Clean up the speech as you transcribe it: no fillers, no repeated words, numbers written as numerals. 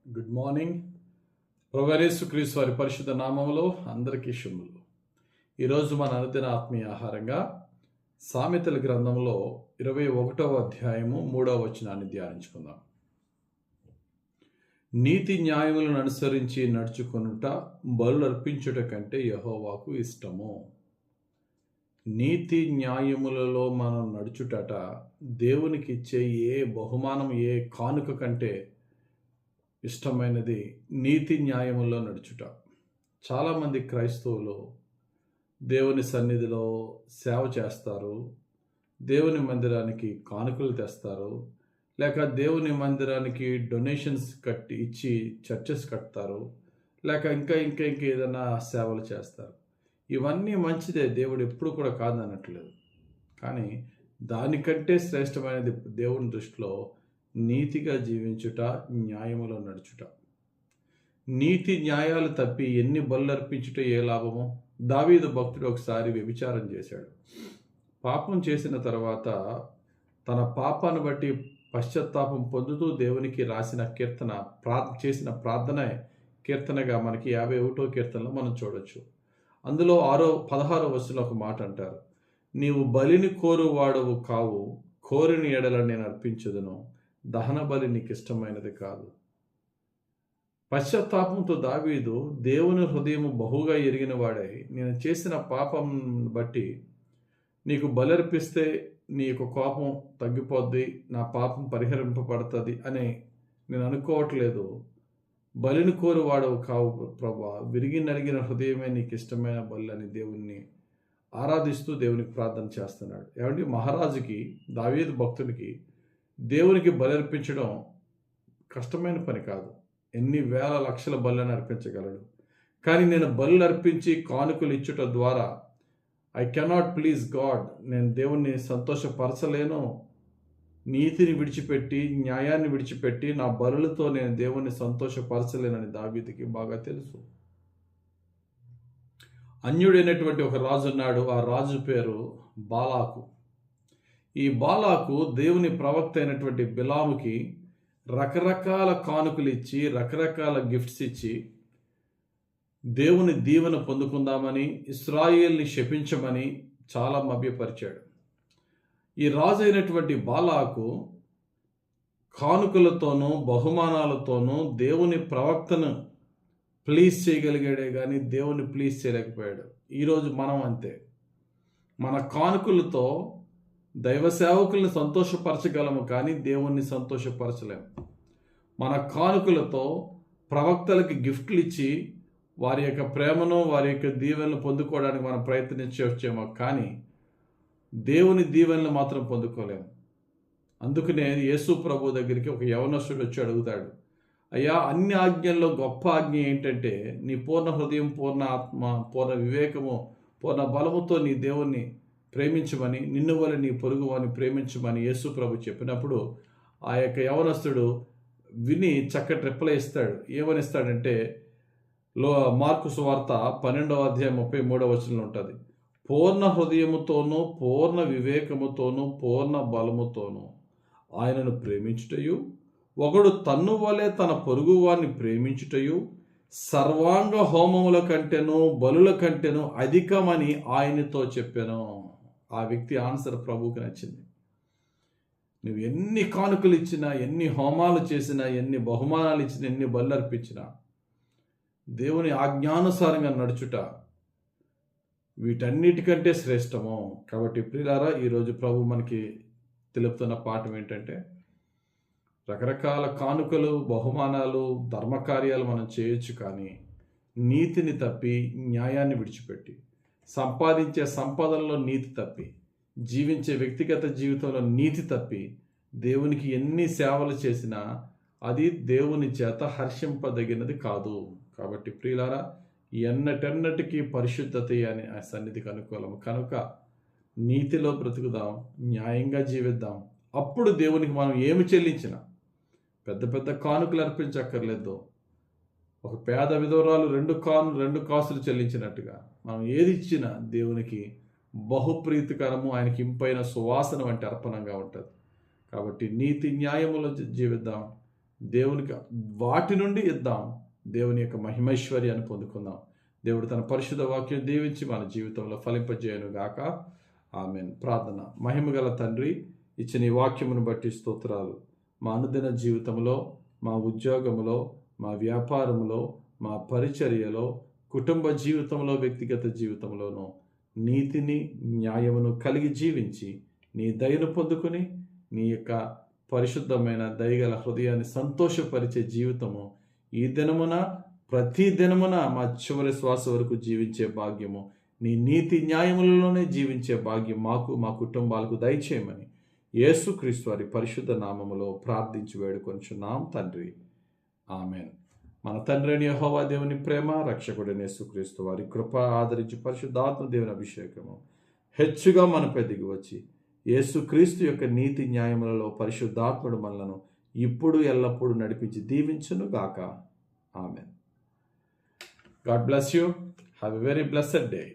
Good morning. ప్రభువైన యేసుక్రీస్తు వారి పరిశుద్ధ నామములో అందరికీ శుభములు. ఈరోజు మన అనుదిన ఆత్మీయ ఆహారంగా సామెతల గ్రంథంలో 21వ అధ్యాయము 3వ వచనాన్ని ధ్యానించుకుందాం. నీతి న్యాయములను అనుసరించి నడుచుకొనుట బలులు అర్పించుట కంటే యెహోవాకు ఇష్టము. నీతి న్యాయములలో మనం నడుచుటట దేవునికి ఇచ్చే ఏ బహుమానం, ఏ కానుక కంటే ఇష్టమైనది నీతి న్యాయముల్లో నడుచుట. చాలామంది క్రైస్తవులు దేవుని సన్నిధిలో సేవ చేస్తారు, దేవుని మందిరానికి కానుకలు తెస్తారు, లేక దేవుని మందిరానికి డొనేషన్స్ ఇచ్చి చర్చెస్ కడతారు, లేక ఇంకా ఏదైనా సేవలు చేస్తారు. ఇవన్నీ మంచిదే, దేవుడు ఎప్పుడు కూడా కాదనట్లేదు. కానీ దానికంటే శ్రేష్టమైనది దేవుని దృష్టిలో నీతిగా జీవించుట, న్యాయములో నడుచుట. నీతి న్యాయాలు తప్పి ఎన్ని బలులు అర్పించుట ఏ లాభము? దావీదు భక్తుడు ఒకసారి వ్యభిచారం చేశాడు. పాపం చేసిన తర్వాత తన పాపాన్ని బట్టి పశ్చాత్తాపం పొందుతూ దేవునికి రాసిన చేసిన ప్రార్థన కీర్తనగా మనకి 51వ కీర్తనలో మనం చూడొచ్చు. అందులో 16వ వచనంలో ఒక మాట అంటారు, నీవు బలిని కోరువాడవు కావు, కోరిని ఎడల నేను అర్పించదును, దహన బలి నీకు ఇష్టమైనది కాదు. పశ్చాత్తాపంతో దావీదు దేవుని హృదయం బహుగా ఎరిగిన వాడై, నేను చేసిన పాపం బట్టి నీకు బలర్పిస్తే నీ యొక్క కోపం తగ్గిపోద్ది, నా పాపం పరిహరింపబడుతుంది అని నేను అనుకోవట్లేదు. బలిని కోరువాడవు కావు ప్రభా, విరిగి నలిగిన హృదయమే నీకు ఇష్టమైన బలి అని దేవుణ్ణి ఆరాధిస్తూ దేవునికి ప్రార్థన చేస్తున్నాడు. ఏమంటే మహారాజుకి, దావీదు భక్తునికి దేవునికి బలి అర్పించడం కష్టమైన పని కాదు. ఎన్ని వేల లక్షల బలులను అర్పించగలడు. కానీ నేను బలు అర్పించి కానుకలు ఇచ్చుట ద్వారా ఐ కెనాట్ ప్లీజ్ గాడ్, నేను దేవుణ్ణి సంతోషపరచలేను. నీతిని విడిచిపెట్టి, న్యాయాన్ని విడిచిపెట్టి నా బలులతో నేను దేవుణ్ణి సంతోషపరచలేనని దావీదుకి బాగా తెలుసు. అన్యుడైనటువంటి ఒక రాజు ఉన్నాడు. ఆ రాజు పేరు బాలాకు. ఈ బాలాకు దేవుని ప్రవక్త అయినటువంటి బిలాముకి రకరకాల కానుకలు ఇచ్చి, రకరకాల గిఫ్ట్స్ ఇచ్చి, దేవుని దీవెన పొందుకుందామని, ఇశ్రాయేల్ని శపించమని చాలా మభ్యపరిచాడు. ఈ రాజు అయినటువంటి బాలాకు కానుకలతోనూ బహుమానాలతోనూ దేవుని ప్రవక్తను ప్లీజ్ చేయగలిగాడే కానీ దేవుని ప్లీజ్ చేయలేకపోయాడు. ఈరోజు మనం అంతే. మన కానుకలతో దైవ సేవకుల్ని సంతోషపరచగలము కానీ దేవుణ్ణి సంతోషపరచలేము. మన కానుకలతో ప్రవక్తలకి గిఫ్ట్లు ఇచ్చి వారి యొక్క ప్రేమను, వారి యొక్క దీవెనలు పొందుకోవడానికి మనం ప్రయత్నించవచ్చేమో కానీ దేవుని దీవెనలు మాత్రం పొందుకోలేము. అందుకనే యేసు ప్రభు దగ్గరికి ఒక యవనస్తుడు వచ్చి అడుగుతాడు, అయ్యా, అన్ని ఆజ్ఞల్లో గొప్ప ఆజ్ఞ ఏంటంటే నీ పూర్ణ హృదయం, పూర్ణ ఆత్మ, పూర్ణ వివేకము, పూర్ణ బలముతో నీ దేవుణ్ణి ప్రేమించమని, నిన్ను వల్ల నీ పొరుగు వారిని ప్రేమించమని యేసు ప్రభు చెప్పినప్పుడు ఆ యొక్క యవనస్తుడు విని చక్కటి రిప్లై ఇస్తాడు. ఏమని ఇస్తాడంటే, మార్కు సువార్త 12వ అధ్యాయం 33వ వచనంలో ఉంటుంది, పూర్ణ హృదయముతోనూ, పూర్ణ వివేకముతోనూ, పూర్ణ బలముతోనూ ఆయనను ప్రేమించుటయు, ఒకడు తన్ను వలె తన పొరుగు వారిని ప్రేమించుటయు సర్వాంగ హోమముల కంటేను బలుల కంటేను అధికమని ఆయనతో చెప్పాను. ఆ వ్యక్తి ఆన్సర్ ప్రభువుకి నచ్చింది. నువ్వు ఎన్ని కానుకలు ఇచ్చినా, ఎన్ని హోమాలు చేసినా, ఎన్ని బహుమానాలు ఇచ్చినా, ఎన్ని బలు అర్పించినా, దేవుని ఆజ్ఞానుసారంగా నడుచుట వీటన్నిటికంటే శ్రేష్టము. కాబట్టి ప్రియులారా, ఈరోజు ప్రభు మనకి తెలుపుతున్న పాఠం ఏంటంటే, రకరకాల కానుకలు, బహుమానాలు, ధర్మకార్యాలు మనం చేయొచ్చు కానీ నీతిని తప్పి, న్యాయాన్ని విడిచిపెట్టి, సంపాదించే సంపదల్లో నీతి తప్పి, జీవించే వ్యక్తిగత జీవితంలో నీతి తప్పి దేవునికి ఎన్ని సేవలు చేసినా అది దేవుని చేత హర్షింపదగినది కాదు. కాబట్టి ప్రియులారా, ఎన్నటెన్నటికీ పరిశుద్ధత అని ఆ సన్నిధికి అనుకూలము కనుక నీతిలో బ్రతుకుదాం, న్యాయంగా జీవిద్దాం. అప్పుడు దేవునికి మనం ఏమి చెల్లించినా, పెద్ద పెద్ద కానుకలు అర్పించక్కర్లేదు. ఒక పేద విధవరాలు 2 కాసులు చెల్లించినట్టుగా మనం ఏది ఇచ్చినా దేవునికి బహుప్రీతికరము, ఆయనకి ఇంపైన సువాసన వంటి అర్పణంగా ఉంటుంది. కాబట్టి నీతి న్యాయములో జీవిద్దాం, దేవునికి వాటి నుండి ఇద్దాం, దేవుని యొక్క మహిమైశ్వర్యాన్ని పొందుకుందాం. దేవుడు తన పరిశుద్ధ వాక్యం దీవించి మన జీవితంలో ఫలింపజేయను గాక. ఆమేన్. ప్రార్థన. మహిమగల తండ్రి, ఇచ్చిన ఈ వాక్యమును బట్టి స్తోత్రాలు. మా అనుదిన జీవితంలో, మా ఉద్యోగంలో, మా వ్యాపారంలో, మా పరిచర్యలో, కుటుంబ జీవితంలో, వ్యక్తిగత జీవితంలోనూ నీతిని, న్యాయమును కలిగి జీవించి నీ దయను పొందుకొని నీ యొక్క పరిశుద్ధమైన దయగల హృదయాన్ని సంతోషపరిచే జీవితము ఈ దినమున, ప్రతి దినమున మా చివరి శ్వాస వరకు జీవించే భాగ్యము, నీ నీతి న్యాయములలోనే జీవించే భాగ్యం మాకు, మా కుటుంబాలకు దయచేయమని యేసుక్రీస్తు వారి పరిశుద్ధ నామములో ప్రార్థించి వేడుకొంచున్నాం తండ్రి. ఆమెన్. మన తండ్రి అయిన యెహోవా దేవుని ప్రేమ, రక్షకుడైన యేసుక్రీస్తు వారి కృప, ఆదరించి పరిశుద్ధాత్మ దేవుని అభిషేకము హెచ్చుగా మనపై దిగి వచ్చి యేసుక్రీస్తు యొక్క నీతి న్యాయములలో పరిశుద్ధాత్ముడు మనలను ఇప్పుడు ఎల్లప్పుడూ నడిపించి దీవించును గాక. Amen. God bless you. Have a very blessed day.